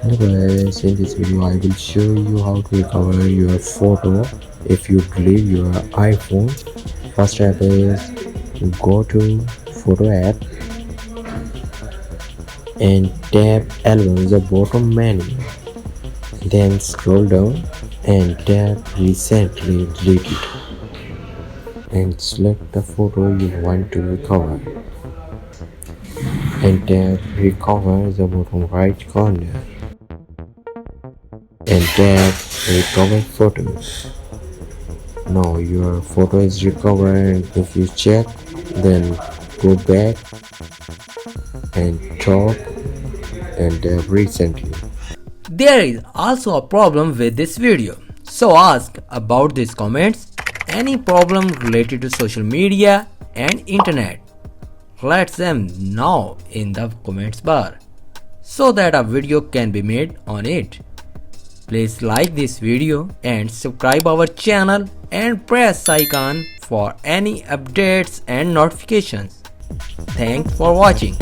Hello guys, in this video I will show you how to recover your photo if you delete your iPhone. First step is go to photo app and tap album in the bottom menu. Then scroll down and tap recently deleted and select the photo you want to recover and tap recover in the bottom right corner and tap recover photos. Now your photo is recovered. If you check, then go back and top and tap recently. There is also a problem with this video, so ask about these comments any problem related to social media and internet. Let them know in the comments bar so that a video can be made on it. Please like this video and subscribe our channel and press icon for any updates and notifications. Thanks for watching.